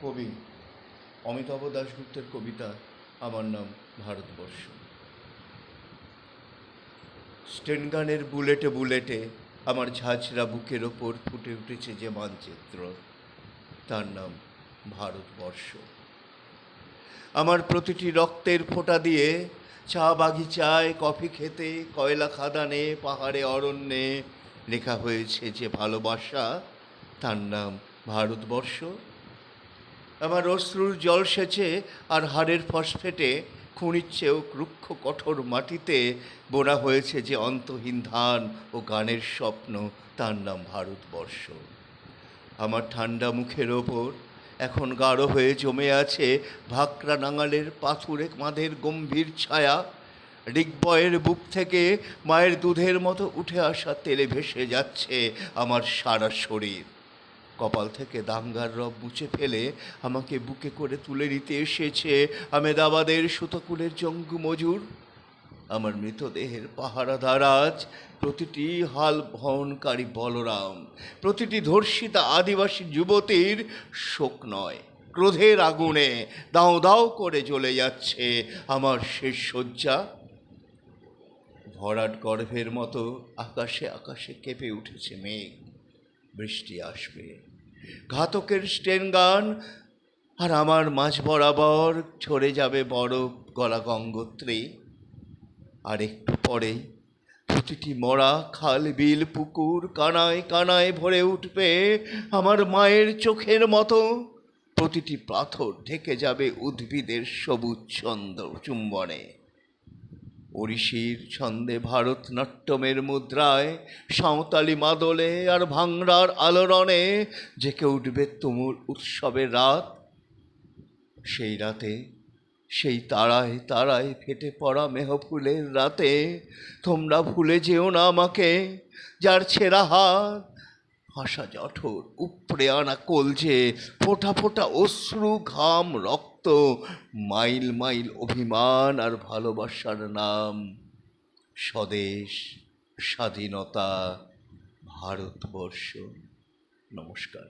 কবি অমিতাভ দাশগুপ্তের কবিতা আমার নাম ভারতবর্ষ। স্টেনগানের বুলেটে বুলেটে আমার ঝাঁঝরা বুকের ওপর ফুটে উঠেছে যে মানচিত্র, তার নাম ভারতবর্ষ। আমার প্রতিটি রক্তের ফোঁটা দিয়ে চা বাগিচায়, কফি খেতে, কয়লা খাদানে, পাহাড়ে, অরণ্যে লেখা হয়েছে যে ভালোবাসা, তার নাম ভারতবর্ষ। আমার অশ্রুর জল সেচে আর হাড়ের ফসফেটে খুনির চেয়েও রুক্ষ কঠোর মাটিতে বোনা হয়েছে যে অন্তহীন ধান ও গানের স্বপ্ন, তার নাম ভারতবর্ষ। আমার ঠান্ডা মুখের ওপর এখন গাঢ় হয়ে জমে আছে ভাকরা নাঙালের পাথুরে মাদের গম্ভীর ছায়া। ডিগবয়ের বুক থেকে মায়ের দুধের মতো উঠে আসা তেলে ভেসে যাচ্ছে আমার সারা শরীর। কপাল থেকে দাঙ্গার রব মুছে ফেলে আমাকে বুকে করে তুলে নিতে এসেছে আমেদাবাদের সুতকুলের জঙ্গু মজুর। আমার মৃতদেহের পাহারাদার আজ প্রতিটি হাল বহনকারী বলরাম, প্রতিটি ধর্ষিতা আদিবাসী যুবতীর শোক নয়, ক্রোধের আগুনে দাও দাও করে জ্বলে যাচ্ছে আমার শেষ শয্যা। ভরাট গর্ভের মতো আকাশে আকাশে কেঁপে উঠেছে মেঘ, বৃষ্টি আসবে। ঘাতকের স্টেনগান আর আমার মাঝ বরাবর ঝরে যাবে বরফ গলা গঙ্গোত্রী। আর একটু পরেই প্রতিটি মরা খাল বিল পুকুর কানায় কানায় ভরে উঠবে আমার মায়ের চোখের মতো। প্রতিটি পাথর ঢেকে যাবে উদ্ভিদের সবুজ চুম্বনে। ওড়িশির ছন্দে ভারতনাট্যমের মুদ্রায়, সাঁওতালি মাদলে আর ভাংড়ার আলোড়নে জেঁকে উঠবে তুমুল উৎসবের রাত। সেই রাতে, সেই তারায় তারায় ফেটে পড়া মেহফুলের রাতে তোমরা ভুলে যেও না আমাকে, যার ছেঁড়া হাত, ফাঁসা জঠর, উপড়ে আনা কলজে, ফোঁটা ফোঁটা অশ্রু, ঘাম, রক্ত, মাইল মাইল অভিমান আর ভালোবাসার নাম স্বদেশ, স্বাধীনতা, ভারতবর্ষ। নমস্কার।